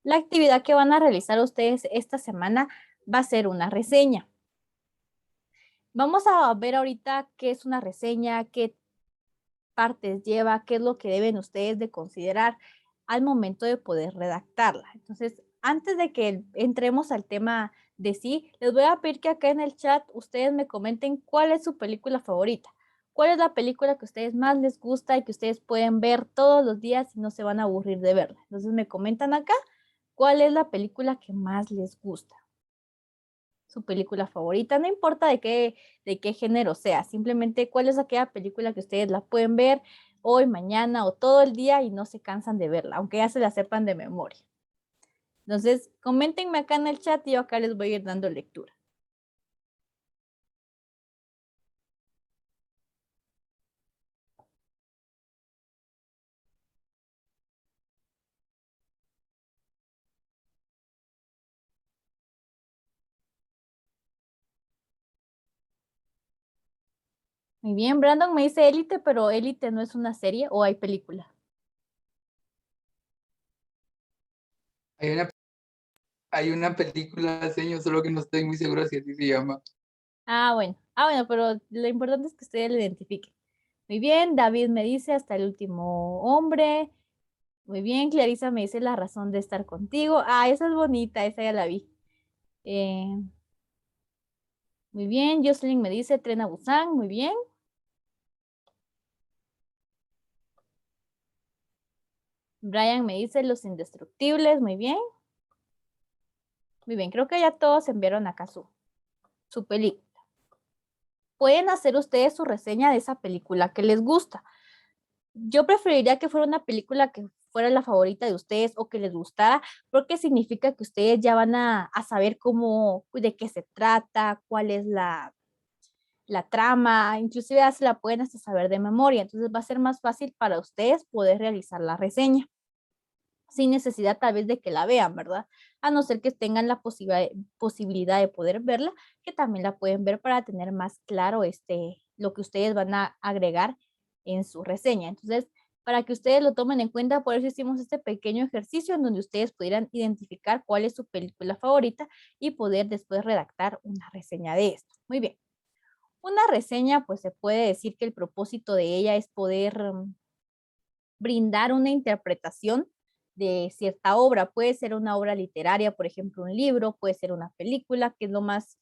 La actividad que van a realizar ustedes esta semana va a ser una reseña. Vamos a ver ahorita qué es una reseña, qué partes lleva, qué es lo que deben ustedes de considerar al momento de poder redactarla. Entonces, antes de que entremos al tema de sí, les voy a pedir que acá en el chat ustedes me comenten cuál es su película favorita. ¿Cuál es la película que a ustedes más les gusta y que ustedes pueden ver todos los días y no se van a aburrir de verla? Entonces me comentan acá cuál es la película que más les gusta. Su película favorita, no importa de qué género sea, simplemente cuál es aquella película que ustedes la pueden ver hoy, mañana o todo el día y no se cansan de verla, aunque ya se la sepan de memoria. Entonces, coméntenme acá en el chat y yo acá les voy a ir dando lectura. Muy bien, Brandon me dice Élite, pero Élite no es una serie o hay película. Hay una, hay una película, señor, solo que no estoy muy seguro si así se llama. Bueno, pero lo importante es que ustedes lo identifiquen. Muy bien, David me dice hasta el último hombre. Muy bien, Clarisa me dice la razón de estar contigo. Ah, esa es bonita, esa ya la vi. Eh, muy bien, Jocelyn me dice Tren a Busan, muy bien. Brian me dice Los Indestructibles, muy bien. Muy bien, creo que ya todos enviaron acá su película. Pueden hacer ustedes su reseña de esa película que les gusta. Yo preferiría que fuera una película que fuera la favorita de ustedes o que les gustara, porque significa que ustedes ya van a saber cómo, de qué se trata, cuál es la trama, inclusive ya se la pueden hasta saber de memoria, entonces va a ser más fácil para ustedes poder realizar la reseña sin necesidad tal vez de que la vean, ¿verdad? A no ser que tengan la posibilidad de poder verla, que también la pueden ver para tener más claro lo que ustedes van a agregar en su reseña. Entonces, para que ustedes lo tomen en cuenta, por eso hicimos este pequeño ejercicio en donde ustedes pudieran identificar cuál es su película favorita y poder después redactar una reseña de esto. Muy bien. Una reseña, pues se puede decir que el propósito de ella es poder brindar una interpretación de cierta obra. Puede ser una obra literaria, por ejemplo, un libro, puede ser una película, que es lo más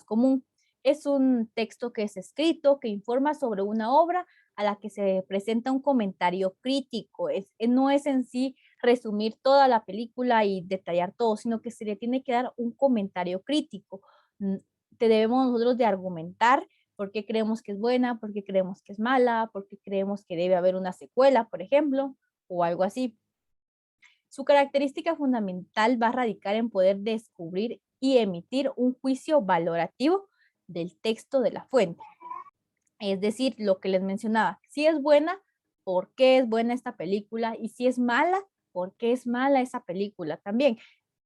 común. Es un texto que es escrito, que informa sobre una obra a la que se presenta un comentario crítico. No es en sí resumir toda la película y detallar todo, sino que se le tiene que dar un comentario crítico. Te debemos nosotros de argumentar por qué creemos que es buena, por qué creemos que es mala, por qué creemos que debe haber una secuela, por ejemplo, o algo así. Su característica fundamental va a radicar en poder descubrir y emitir un juicio valorativo del texto de la fuente. Es decir, lo que les mencionaba, si es buena, ¿por qué es buena esta película? Y si es mala, ¿por qué es mala esa película también?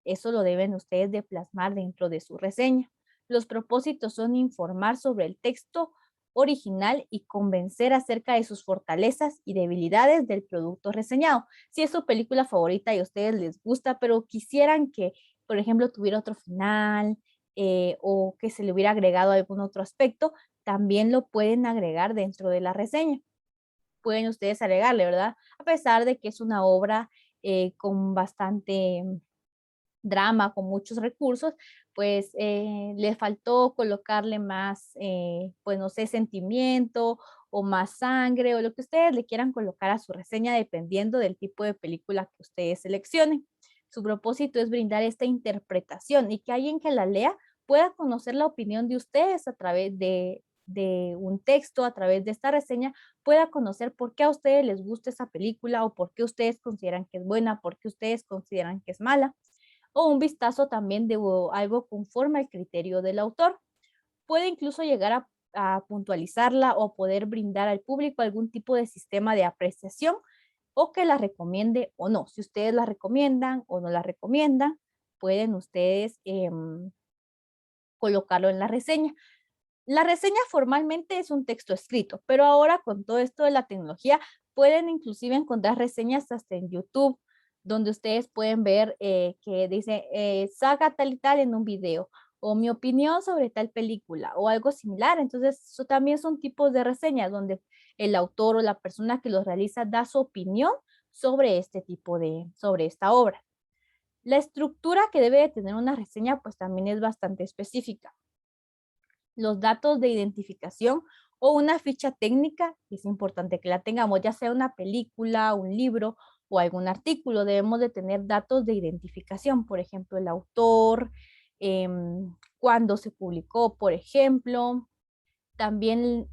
Eso lo deben ustedes de plasmar dentro de su reseña. Los propósitos son informar sobre el texto original y convencer acerca de sus fortalezas y debilidades del producto reseñado. Si es su película favorita y a ustedes les gusta, pero quisieran que, por ejemplo, tuviera otro final o que se le hubiera agregado algún otro aspecto, también lo pueden agregar dentro de la reseña. Pueden ustedes agregarle, ¿verdad? A pesar de que es una obra con bastante drama, con muchos recursos, pues le faltó colocarle más, pues no sé, sentimiento o más sangre o lo que ustedes le quieran colocar a su reseña dependiendo del tipo de película que ustedes seleccionen. Su propósito es brindar esta interpretación y que alguien que la lea pueda conocer la opinión de ustedes a través de un texto, a través de esta reseña, pueda conocer por qué a ustedes les gusta esa película o por qué ustedes consideran que es buena, por qué ustedes consideran que es mala o un vistazo también de algo conforme al criterio del autor. Puede incluso llegar a puntualizarla o poder brindar al público algún tipo de sistema de apreciación o que la recomiende o no. Si ustedes la recomiendan o no la recomiendan, pueden ustedes colocarlo en la reseña. La reseña formalmente es un texto escrito, pero ahora con todo esto de la tecnología pueden inclusive encontrar reseñas hasta en YouTube, donde ustedes pueden ver que dice saga tal y tal en un video, o mi opinión sobre tal película, o algo similar. Entonces, eso también son tipos de reseñas donde el autor o la persona que los realiza da su opinión sobre sobre esta obra. La estructura que debe de tener una reseña, pues también es bastante específica. Los datos de identificación o una ficha técnica, es importante que la tengamos, ya sea una película, un libro o algún artículo. Debemos de tener datos de identificación, por ejemplo, el autor, cuándo se publicó, por ejemplo. También,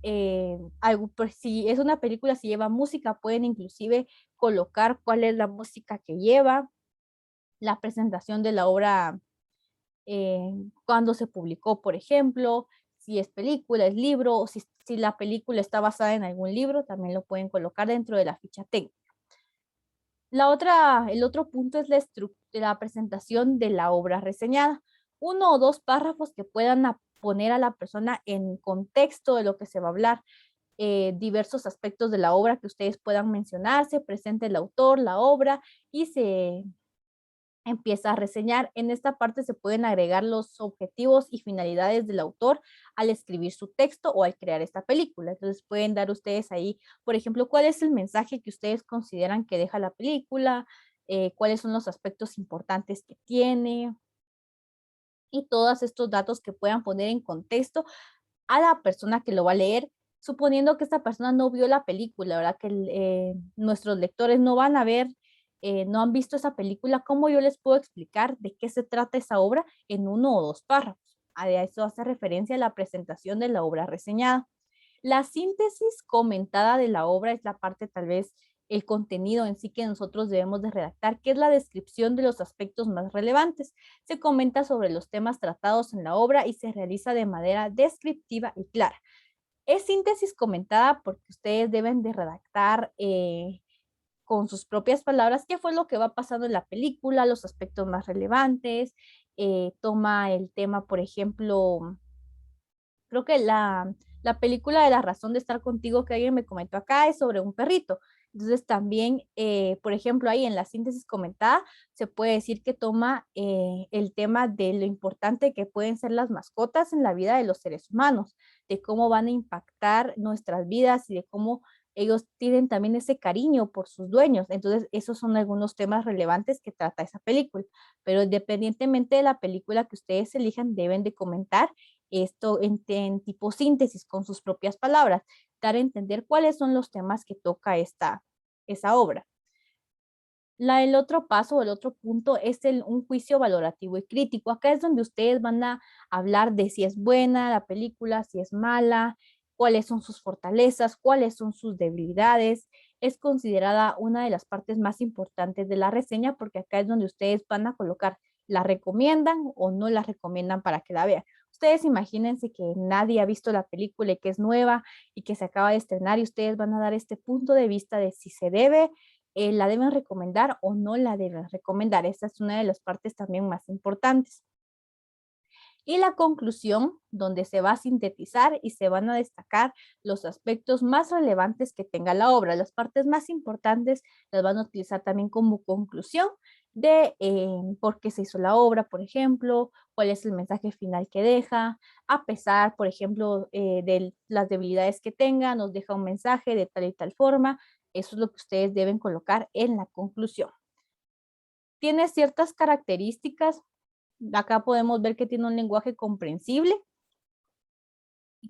pues, si es una película, si lleva música, pueden inclusive colocar cuál es la música que lleva, la presentación de la obra, cuándo se publicó, por ejemplo, si es película, es libro, o si la película está basada en algún libro, también lo pueden colocar dentro de la ficha técnica. El otro punto es la presentación de la obra reseñada. Uno o dos párrafos que puedan poner a la persona en contexto de lo que se va a hablar, diversos aspectos de la obra que ustedes puedan mencionar, se presenta el autor, la obra y se empieza a reseñar. En esta parte se pueden agregar los objetivos y finalidades del autor al escribir su texto o al crear esta película. Entonces pueden dar ustedes ahí, por ejemplo, cuál es el mensaje que ustedes consideran que deja la película, cuáles son los aspectos importantes que tiene y todos estos datos que puedan poner en contexto a la persona que lo va a leer, suponiendo que esta persona no vio la película, ¿verdad? Que nuestros lectores no van a ver, no han visto esa película, ¿cómo yo les puedo explicar de qué se trata esa obra en uno o dos párrafos? A eso hace referencia a la presentación de la obra reseñada. La síntesis comentada de la obra es la parte, tal vez, el contenido en sí que nosotros debemos de redactar, que es la descripción de los aspectos más relevantes. Se comenta sobre los temas tratados en la obra y se realiza de manera descriptiva y clara. Es síntesis comentada porque ustedes deben de redactar con sus propias palabras qué fue lo que va pasando en la película, los aspectos más relevantes, toma el tema, por ejemplo, creo que la película de La razón de estar contigo que alguien me comentó acá es sobre un perrito. Entonces también, por ejemplo, ahí en la síntesis comentada se puede decir que toma el tema de lo importante que pueden ser las mascotas en la vida de los seres humanos, de cómo van a impactar nuestras vidas y de cómo ellos tienen también ese cariño por sus dueños. Entonces, esos son algunos temas relevantes que trata esa película. Pero independientemente de la película que ustedes elijan, deben de comentar esto en tipo síntesis con sus propias palabras, dar a entender cuáles son los temas que toca esa obra. El otro paso, el otro punto es un juicio valorativo y crítico. Acá es donde ustedes van a hablar de si es buena la película, si es mala, cuáles son sus fortalezas, cuáles son sus debilidades. Es considerada una de las partes más importantes de la reseña porque acá es donde ustedes van a colocar, la recomiendan o no la recomiendan para que la vean. Ustedes imagínense que nadie ha visto la película y que es nueva y que se acaba de estrenar y ustedes van a dar este punto de vista de si se debe, la deben recomendar o no la deben recomendar. Esta es una de las partes también más importantes. Y la conclusión, donde se va a sintetizar y se van a destacar los aspectos más relevantes que tenga la obra. Las partes más importantes las van a utilizar también como conclusión de por qué se hizo la obra, por ejemplo, cuál es el mensaje final que deja, a pesar, por ejemplo, de las debilidades que tenga, nos deja un mensaje de tal y tal forma. Eso es lo que ustedes deben colocar en la conclusión. Tiene ciertas características. Acá podemos ver que tiene un lenguaje comprensible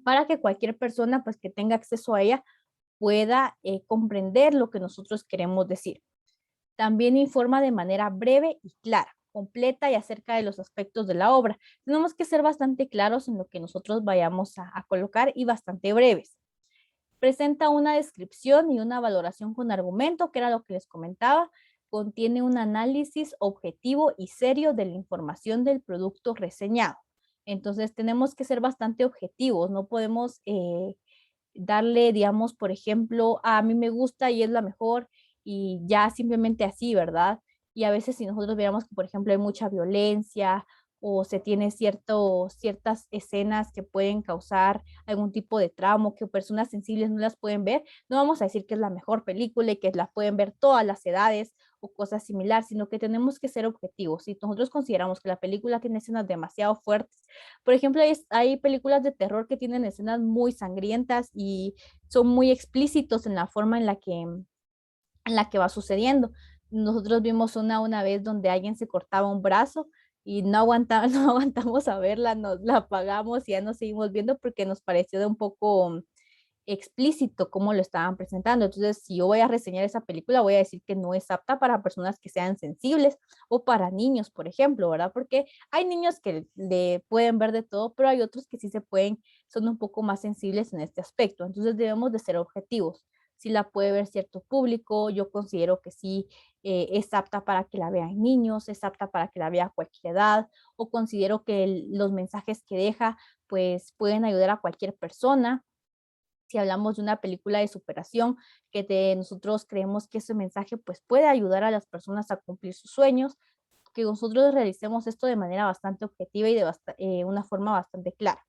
para que cualquier persona, pues, que tenga acceso a ella pueda comprender lo que nosotros queremos decir. También informa de manera breve y clara, completa y acerca de los aspectos de la obra. Tenemos que ser bastante claros en lo que nosotros vayamos a colocar y bastante breves. Presenta una descripción y una valoración con argumento, que era lo que les comentaba. Contiene un análisis objetivo y serio de la información del producto reseñado. Entonces tenemos que ser bastante objetivos, no podemos darle, digamos, por ejemplo, a mí me gusta y es la mejor y ya simplemente así, ¿verdad? Y a veces si nosotros veamos que, por ejemplo, hay mucha violencia o se tiene ciertas escenas que pueden causar algún tipo de trauma, que personas sensibles no las pueden ver, no vamos a decir que es la mejor película y que la pueden ver todas las edades o cosas similares, sino que tenemos que ser objetivos. Si nosotros consideramos que la película tiene escenas demasiado fuertes, por ejemplo, hay películas de terror que tienen escenas muy sangrientas y son muy explícitos en la forma en la que va sucediendo. Nosotros vimos una vez donde alguien se cortaba un brazo y no aguantamos, no aguantamos a verla, nos la apagamos y ya nos seguimos viendo porque nos pareció de un poco explícito cómo lo estaban presentando. Entonces, si yo voy a reseñar esa película, voy a decir que no es apta para personas que sean sensibles o para niños, por ejemplo, ¿verdad? Porque hay niños que le pueden ver de todo, pero hay otros que sí se pueden, son un poco más sensibles en este aspecto. Entonces, debemos de ser objetivos. Si la puede ver cierto público, yo considero que sí es apta para que la vean niños, es apta para que la vea cualquier edad, o considero que los mensajes que deja pues pueden ayudar a cualquier persona. Si hablamos de una película de superación, nosotros creemos que ese mensaje pues puede ayudar a las personas a cumplir sus sueños, que nosotros realicemos esto de manera bastante objetiva y de una forma bastante clara.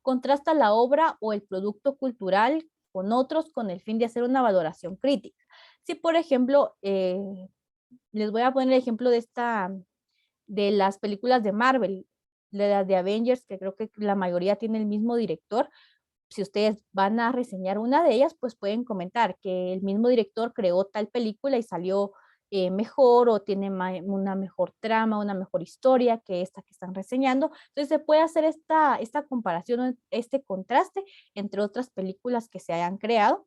Contrasta la obra o el producto cultural con otros con el fin de hacer una valoración crítica. Si, por ejemplo, les voy a poner el ejemplo de las películas de Marvel, de las de Avengers, que creo que la mayoría tiene el mismo director. Si ustedes van a reseñar una de ellas, pues pueden comentar que el mismo director creó tal película y salió mejor o tiene una mejor trama, una mejor historia que esta que están reseñando. Entonces se puede hacer esta comparación, este contraste entre otras películas que se hayan creado,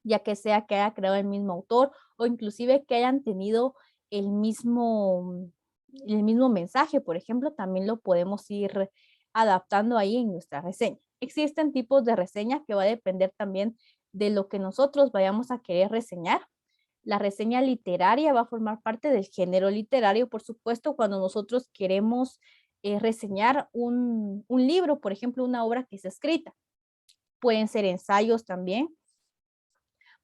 ya que sea que haya creado el mismo autor o inclusive que hayan tenido el mismo, el mismo mensaje, por ejemplo, también lo podemos ir adaptando ahí en nuestra reseña. Existen tipos de reseña que va a depender también de lo que nosotros vayamos a querer reseñar. La reseña literaria va a formar parte del género literario, por supuesto, cuando nosotros queremos reseñar un libro, por ejemplo, una obra que es escrita. Pueden ser ensayos también,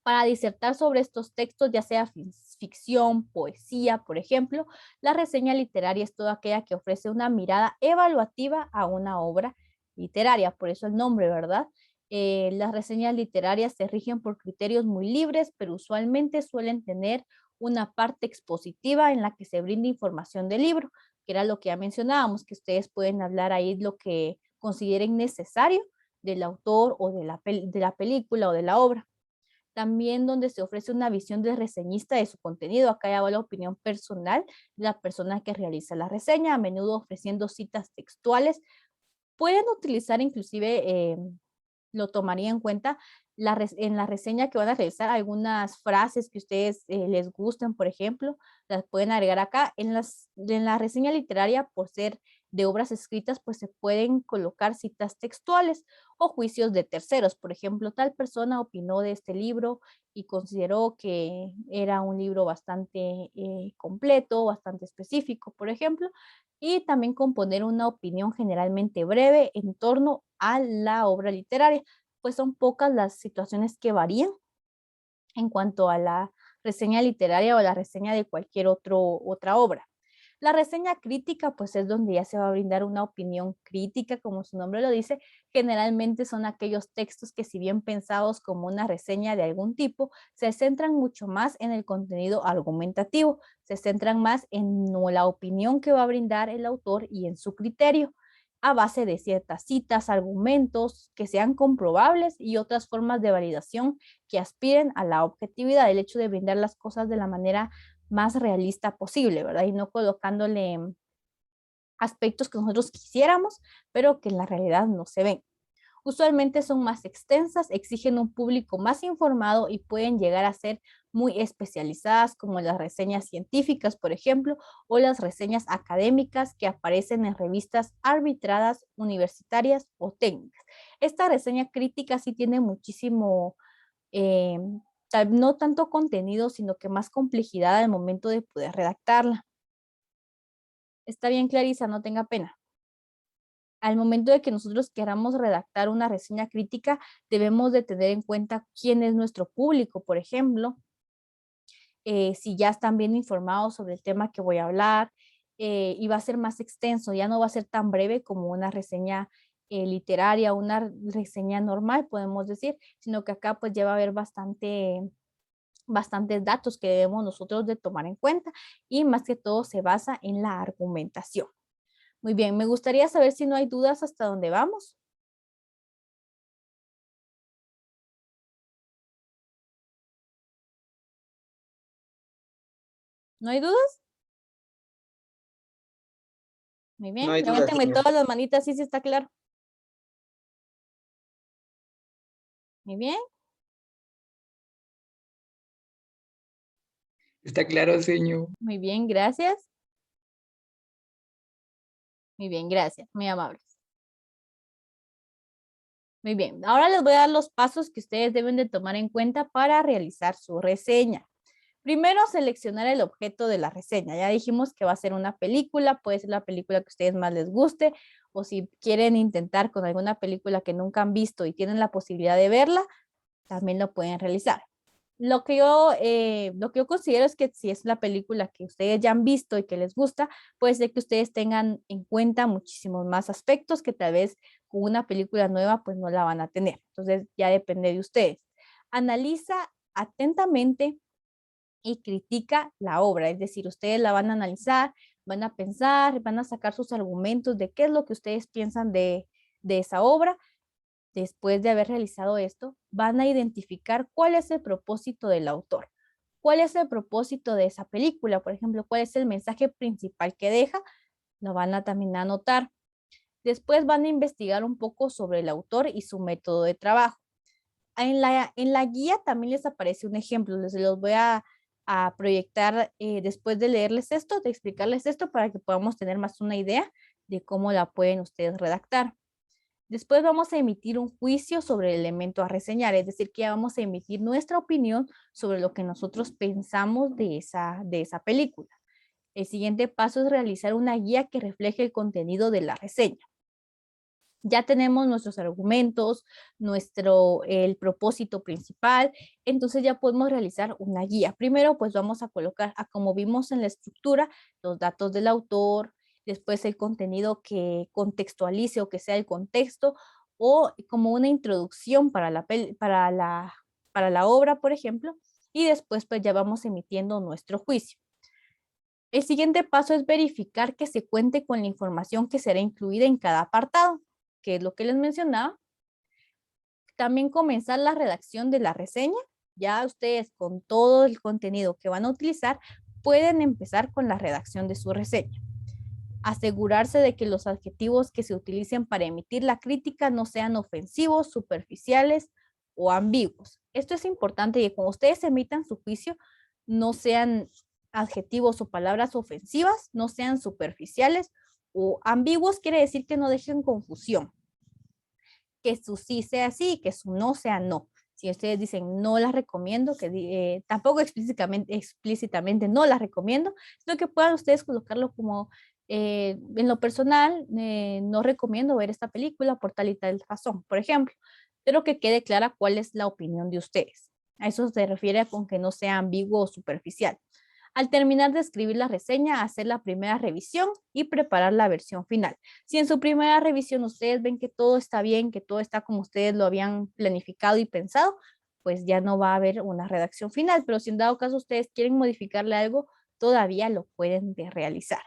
para disertar sobre estos textos, ya sea ficción, poesía, por ejemplo. La reseña literaria es toda aquella que ofrece una mirada evaluativa a una obra literaria, por eso el nombre, ¿verdad? Las reseñas literarias se rigen por criterios muy libres, pero usualmente suelen tener una parte expositiva en la que se brinda información del libro, que era lo que ya mencionábamos, que ustedes pueden hablar ahí lo que consideren necesario del autor o de la película o de la obra. También donde se ofrece una visión del reseñista de su contenido. Acá ya va la opinión personal de la persona que realiza la reseña, a menudo ofreciendo citas textuales. Pueden utilizar inclusive, lo tomaría en cuenta en la reseña que van a realizar algunas frases que ustedes les gusten, por ejemplo, las pueden agregar acá. En la reseña literaria, por ser de obras escritas, pues se pueden colocar citas textuales o juicios de terceros. Por ejemplo, tal persona opinó de este libro y consideró que era un libro bastante completo, bastante específico, por ejemplo, y también componer una opinión generalmente breve en torno a la obra literaria, pues son pocas las situaciones que varían en cuanto a la reseña literaria o la reseña de cualquier otra obra. La reseña crítica, pues es donde ya se va a brindar una opinión crítica, como su nombre lo dice. Generalmente son aquellos textos que, si bien pensados como una reseña de algún tipo, se centran mucho más en el contenido argumentativo, se centran más en la opinión que va a brindar el autor y en su criterio, a base de ciertas citas, argumentos que sean comprobables y otras formas de validación que aspiren a la objetividad, el hecho de brindar las cosas de la manera más realista posible, ¿verdad? Y no colocándole aspectos que nosotros quisiéramos, pero que en la realidad no se ven. Usualmente son más extensas, exigen un público más informado y pueden llegar a ser muy especializadas, como las reseñas científicas, por ejemplo, o las reseñas académicas que aparecen en revistas arbitradas, universitarias o técnicas. Esta reseña crítica sí tiene muchísimo, eh, no tanto contenido, sino que más complejidad al momento de poder redactarla. Está bien, Clarisa, no tenga pena. Al momento de que nosotros queramos redactar una reseña crítica, debemos de tener en cuenta quién es nuestro público, por ejemplo, si ya están bien informados sobre el tema que voy a hablar, y va a ser más extenso, ya no va a ser tan breve como una reseña literaria, una reseña normal, podemos decir, sino que acá pues ya va a haber bastante bastantes datos que debemos nosotros de tomar en cuenta y más que todo se basa en la argumentación. Muy bien, me gustaría saber si no hay dudas hasta dónde vamos. ¿No hay dudas? Muy No bien, hay duda, levántame señor. todas las manitas, sí, sí está claro. Muy bien, Está claro, señor. muy bien, gracias. Muy bien, gracias, muy amables. Muy bien, ahora les voy a dar los pasos que ustedes deben de tomar en cuenta para realizar su reseña. Primero, seleccionar el objeto de la reseña. Ya dijimos que va a ser una película, puede ser la película que a ustedes más les guste, o si quieren intentar con alguna película que nunca han visto y tienen la posibilidad de verla, también lo pueden realizar. Lo que yo considero es que si es la película que ustedes ya han visto y que les gusta, puede ser que ustedes tengan en cuenta muchísimos más aspectos que tal vez con una película nueva pues no la van a tener. Entonces ya depende de ustedes. Analiza atentamente y critica la obra, es decir, ustedes la van a analizar, van a pensar, van a sacar sus argumentos de qué es lo que ustedes piensan de esa obra. Después de haber realizado esto, van a identificar cuál es el propósito del autor, cuál es el propósito de esa película, por ejemplo, cuál es el mensaje principal que deja, lo van a también anotar. Después van a investigar un poco sobre el autor y su método de trabajo. En la guía también les aparece un ejemplo, les los voy a proyectar después de leerles esto, de explicarles esto para que podamos tener más una idea de cómo la pueden ustedes redactar. Después vamos a emitir un juicio sobre el elemento a reseñar, es decir, que ya vamos a emitir nuestra opinión sobre lo que nosotros pensamos de esa película. El siguiente paso es realizar una guía que refleje el contenido de la reseña. Ya tenemos nuestros argumentos, el propósito principal, entonces ya podemos realizar una guía. Primero, pues vamos a colocar, como vimos en la estructura, los datos del autor, después el contenido que contextualice o que sea el contexto, o como una introducción para la obra, por ejemplo, y después pues ya vamos emitiendo nuestro juicio. El siguiente paso es verificar que se cuente con la información que será incluida en cada apartado, que es lo que les mencionaba. También comenzar la redacción de la reseña. Ya ustedes con todo el contenido que van a utilizar pueden empezar con la redacción de su reseña. Asegurarse de que los adjetivos que se utilicen para emitir la crítica no sean ofensivos, superficiales o ambiguos. Esto es importante que cuando ustedes emitan su juicio no sean adjetivos o palabras ofensivas, no sean superficiales o ambiguos, quiere decir que no dejen confusión. Que su sí sea sí y que su no sea no. Si ustedes dicen no las recomiendo, que tampoco explícitamente no las recomiendo, sino que puedan ustedes colocarlo como en lo personal, no recomiendo ver esta película por tal y tal razón, por ejemplo, pero que quede clara cuál es la opinión de ustedes. A eso se refiere con que no sea ambiguo o superficial. Al terminar de escribir la reseña, hacer la primera revisión y preparar la versión final. Si en su primera revisión ustedes ven que todo está bien, que todo está como ustedes lo habían planificado y pensado, pues ya no va a haber una redacción final, pero si en dado caso ustedes quieren modificarle algo, todavía lo pueden realizar.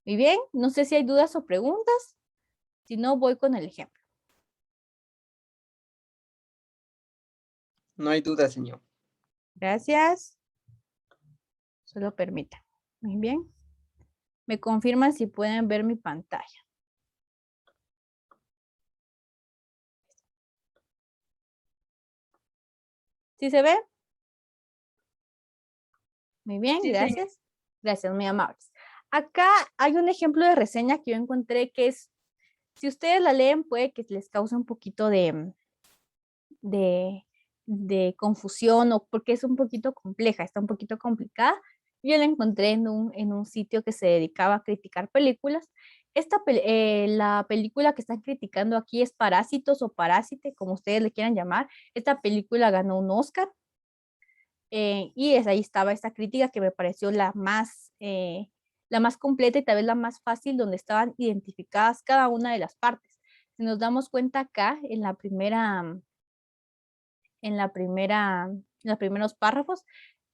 Muy bien, no sé si hay dudas o preguntas, si no voy con el ejemplo. No hay duda, señor. Gracias. Solo permita. Muy bien. Me confirman si pueden ver mi pantalla. ¿Sí se ve? Muy bien, Sí, señor. gracias. Gracias, muy amables. Acá hay un ejemplo de reseña que yo encontré que es, si ustedes la leen, puede que les cause un poquito de confusión o porque es un poquito compleja, está un poquito complicada. Yo la encontré en un sitio que se dedicaba a criticar películas. La película que están criticando aquí es Parásitos o Parásite, como ustedes le quieran llamar. Esta película ganó un Oscar. Y ahí estaba esta crítica que me pareció la más completa y tal vez la más fácil, donde estaban identificadas cada una de las partes. Si nos damos cuenta acá, en la primera en los primeros párrafos,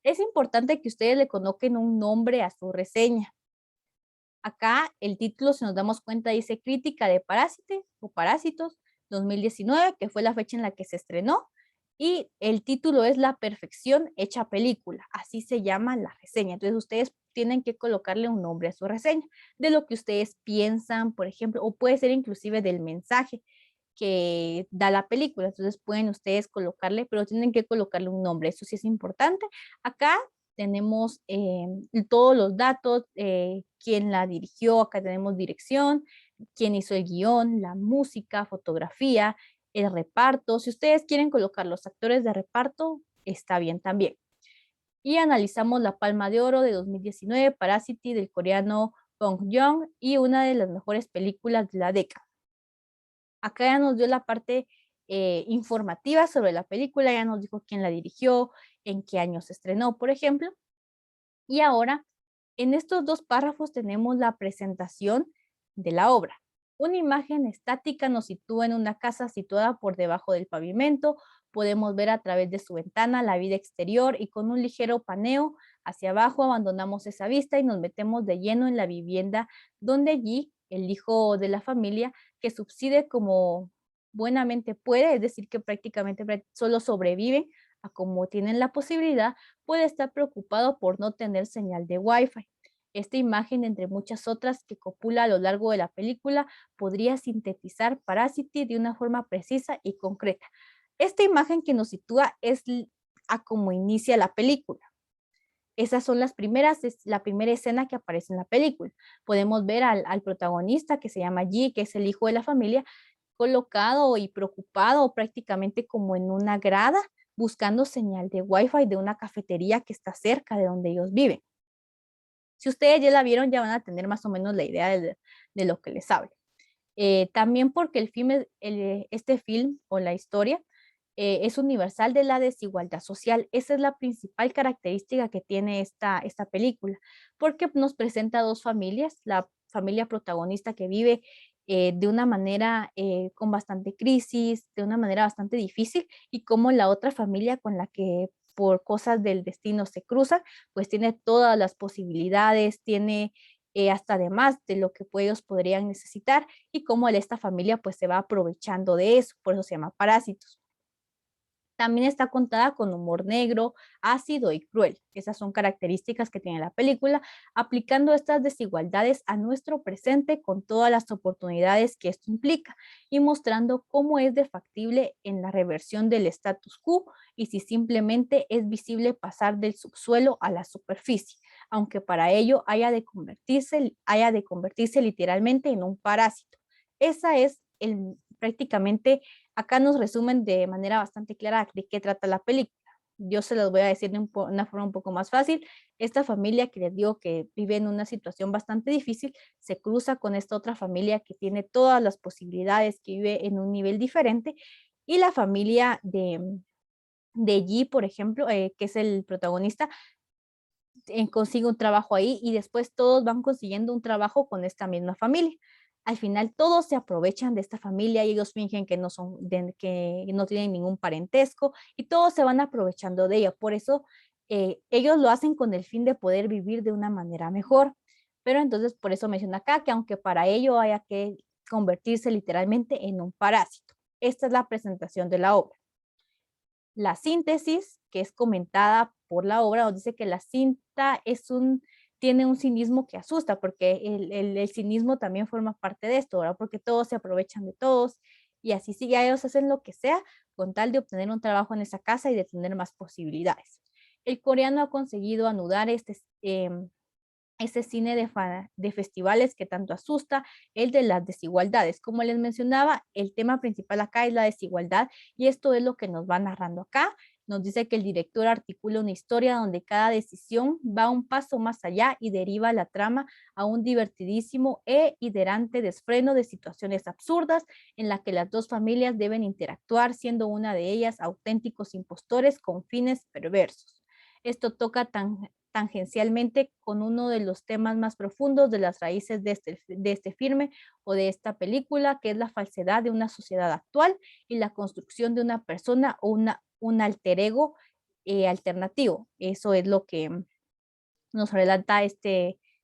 es importante que ustedes le coloquen un nombre a su reseña. Acá el título, si nos damos cuenta, dice Crítica de Parásitos o Parásitos 2019, que fue la fecha en la que se estrenó. Y el título es La perfección hecha película. Así se llama la reseña. Entonces ustedes tienen que colocarle un nombre a su reseña, de lo que ustedes piensan, por ejemplo, o puede ser inclusive del mensaje que da la película. Entonces pueden ustedes colocarle, pero tienen que colocarle un nombre. Eso sí es importante. Acá tenemos todos los datos, quién la dirigió, acá tenemos dirección, quién hizo el guión, la música, fotografía, el reparto. Si ustedes quieren colocar los actores de reparto, está bien también. Y analizamos La Palma de Oro de 2019, Parasite del coreano Bong Joon y una de las mejores películas de la década. Acá ya nos dio la parte informativa sobre la película, ya nos dijo quién la dirigió, en qué año se estrenó, por ejemplo. Y ahora, en estos dos párrafos tenemos la presentación de la obra. Una imagen estática nos sitúa en una casa situada por debajo del pavimento. Podemos ver a través de su ventana la vida exterior y con un ligero paneo hacia abajo abandonamos esa vista y nos metemos de lleno en la vivienda donde allí el hijo de la familia que subsiste como buenamente puede, es decir, que prácticamente solo sobrevive a como tienen la posibilidad, puede estar preocupado por no tener señal de Wi-Fi. Esta imagen, entre muchas otras que copula a lo largo de la película, podría sintetizar Parasite de una forma precisa y concreta. Esta imagen que nos sitúa es a cómo inicia la película. Esas son las primeras, es la primera escena que aparece en la película. Podemos ver al protagonista que se llama Ji, que es el hijo de la familia, colocado y preocupado prácticamente como en una grada, buscando señal de Wi-Fi de una cafetería que está cerca de donde ellos viven. Si ustedes ya la vieron, ya van a tener más o menos la idea de lo que les hablo. También porque este film o la historia es universal de la desigualdad social. Esa es la principal característica que tiene esta película, porque nos presenta dos familias, la familia protagonista que vive de una manera con bastante crisis, de una manera bastante difícil, y como la otra familia con la que por cosas del destino se cruza, pues tiene todas las posibilidades, tiene hasta además de lo que ellos podrían necesitar y cómo esta familia pues se va aprovechando de eso, por eso se llama Parásitos. También está contada con humor negro, ácido y cruel. Esas son características que tiene la película, aplicando estas desigualdades a nuestro presente con todas las oportunidades que esto implica y mostrando cómo es de factible en la reversión del status quo y si simplemente es visible pasar del subsuelo a la superficie, aunque para ello haya de convertirse literalmente en un parásito. Esa es prácticamente. Acá nos resumen de manera bastante clara de qué trata la película. Yo se los voy a decir de una forma un poco más fácil. Esta familia que les digo que vive en una situación bastante difícil, se cruza con esta otra familia que tiene todas las posibilidades, que vive en un nivel diferente, y la familia de Yi, por ejemplo, que es el protagonista, consigue un trabajo ahí y después todos van consiguiendo un trabajo con esta misma familia. Al final todos se aprovechan de esta familia y ellos fingen que que no tienen ningún parentesco y todos se van aprovechando de ella. Por eso ellos lo hacen con el fin de poder vivir de una manera mejor. Pero entonces por eso menciona acá que aunque para ello haya que convertirse literalmente en un parásito. Esta es la presentación de la obra. La síntesis, que es comentada por la obra, nos dice que la cinta tiene un cinismo que asusta, porque el cinismo también forma parte de esto, ¿verdad? Porque todos se aprovechan de todos y así sigue, ellos hacen lo que sea con tal de obtener un trabajo en esa casa y de tener más posibilidades. El coreano ha conseguido anudar ese cine de festivales que tanto asusta, el de las desigualdades. Como les mencionaba, el tema principal acá es la desigualdad y esto es lo que nos va narrando acá. Nos dice que el director articula una historia donde cada decisión va un paso más allá y deriva la trama a un divertidísimo e hilarante desfreno de situaciones absurdas en la que las dos familias deben interactuar, siendo una de ellas auténticos impostores con fines perversos. Esto toca tangencialmente con uno de los temas más profundos de las raíces de este filme o de esta película, que es la falsedad de una sociedad actual y la construcción de una persona o un alter ego alternativo. Eso es lo que nos relata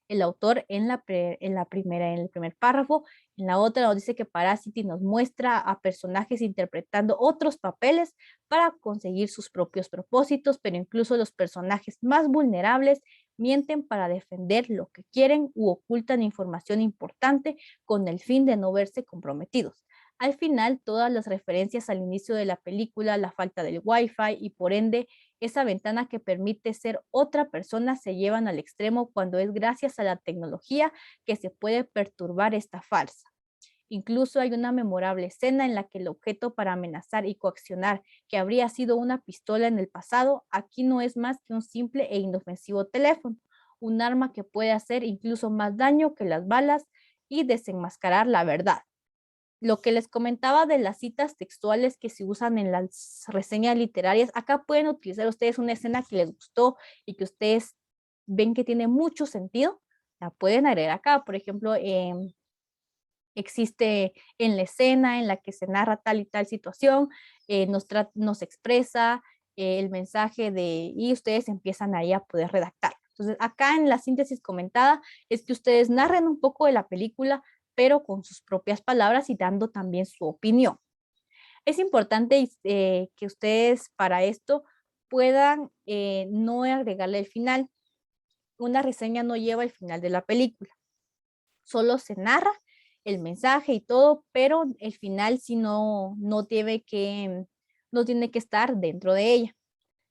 el autor en en el primer párrafo. En la otra nos dice que Parásite nos muestra a personajes interpretando otros papeles para conseguir sus propios propósitos, pero incluso los personajes más vulnerables mienten para defender lo que quieren u ocultan información importante con el fin de no verse comprometidos. Al final, todas las referencias al inicio de la película, la falta del Wi-Fi y por ende esa ventana que permite ser otra persona se llevan al extremo cuando es gracias a la tecnología que se puede perturbar esta falsa. Incluso hay una memorable escena en la que el objeto para amenazar y coaccionar, que habría sido una pistola en el pasado, aquí no es más que un simple e inofensivo teléfono, un arma que puede hacer incluso más daño que las balas y desenmascarar la verdad. Lo que les comentaba de las citas textuales que se usan en las reseñas literarias, acá pueden utilizar ustedes una escena que les gustó y que ustedes ven que tiene mucho sentido, la pueden agregar acá. Por ejemplo, existe en la escena en la que se narra tal y tal situación, nos expresa el mensaje y ustedes empiezan ahí a poder redactar. Entonces, acá en la síntesis comentada es que ustedes narren un poco de la película, pero con sus propias palabras y dando también su opinión. Es importante que ustedes para esto puedan no agregarle el final. Una reseña no lleva el final de la película. Solo se narra el mensaje y todo, pero el final sí no tiene que estar dentro de ella.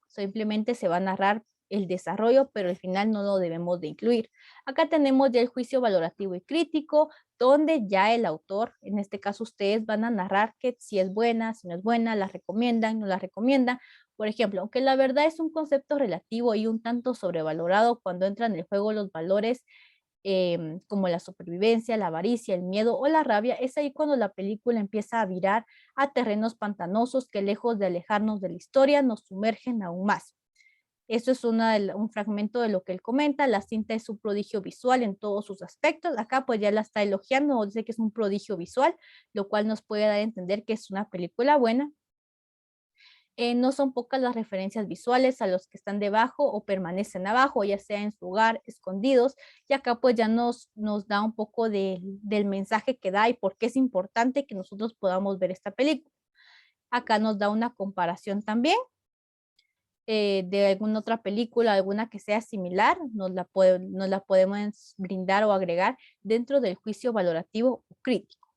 Simplemente se va a narrar el desarrollo, pero el final no lo debemos de incluir. Acá tenemos ya el juicio valorativo y crítico, donde ya el autor, en este caso ustedes, van a narrar que si es buena, si no es buena, la recomiendan, no la recomiendan. Por ejemplo, aunque la verdad es un concepto relativo y un tanto sobrevalorado cuando entran en el juego los valores como la supervivencia, la avaricia, el miedo o la rabia, es ahí cuando la película empieza a virar a terrenos pantanosos que lejos de alejarnos de la historia nos sumergen aún más. Esto es un fragmento de lo que él comenta. La cinta es un prodigio visual en todos sus aspectos. Acá pues ya la está elogiando, dice que es un prodigio visual, lo cual nos puede dar a entender que es una película buena. No son pocas las referencias visuales a los que están debajo o permanecen abajo, ya sea en su hogar, escondidos, y acá pues ya nos da un poco del mensaje que da y por qué es importante que nosotros podamos ver esta película. Acá nos da una comparación también de alguna otra película, alguna que sea similar, nos la podemos brindar o agregar dentro del juicio valorativo o crítico.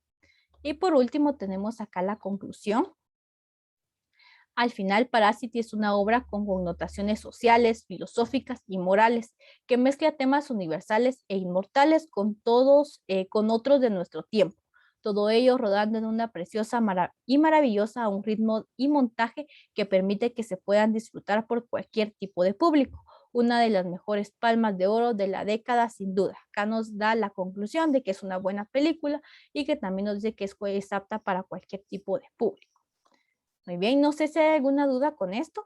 Y por último tenemos acá la conclusión. Al final, Parásite es una obra con connotaciones sociales, filosóficas y morales, que mezcla temas universales e inmortales con otros de nuestro tiempo. Todo ello rodando en una preciosa y maravillosa a un ritmo y montaje que permite que se puedan disfrutar por cualquier tipo de público. Una de las mejores palmas de oro de la década, sin duda. Acá nos da la conclusión de que es una buena película y que también nos dice que es apta para cualquier tipo de público. Muy bien, no sé si hay alguna duda con esto.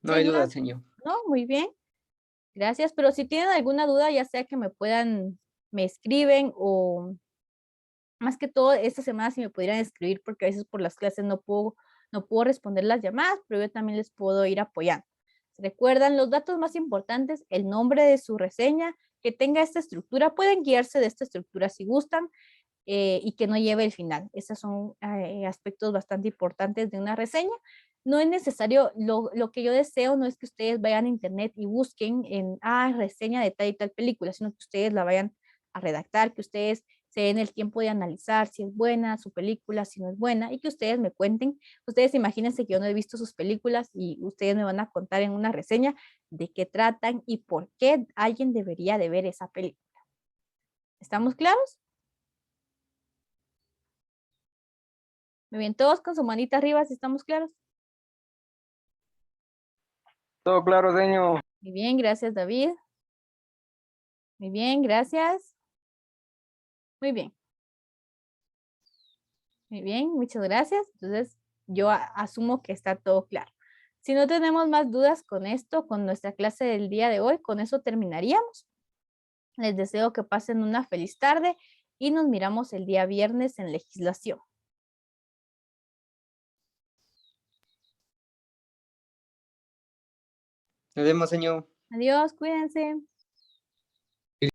No hay duda, Señor, señor. no, muy bien. Gracias, pero si tienen alguna duda, ya sea que me escriben o más que todo esta semana si me pudieran escribir porque a veces por las clases no puedo responder las llamadas, pero yo también les puedo ir apoyando. Recuerdan los datos más importantes, el nombre de su reseña, que tenga esta estructura, pueden guiarse de esta estructura si gustan y que no lleve el final. Esos son aspectos bastante importantes de una reseña. No es necesario, lo que yo deseo no es que ustedes vayan a internet y busquen reseña de tal y tal película, sino que ustedes la vayan a redactar, que ustedes se den el tiempo de analizar si es buena su película, si no es buena, y que ustedes me cuenten. Ustedes imagínense que yo no he visto sus películas y ustedes me van a contar en una reseña de qué tratan y por qué alguien debería de ver esa película. ¿Estamos claros? Muy bien, todos con su manita arriba, si estamos claros. Todo claro, señor. Muy bien, gracias, David. Muy bien, gracias. Muy bien. Muy bien, muchas gracias. Entonces, yo asumo que está todo claro. Si no tenemos más dudas con esto, con nuestra clase del día de hoy, con eso terminaríamos. Les deseo que pasen una feliz tarde y nos miramos el día viernes en legislación. Nos vemos, señor. Adiós, cuídense.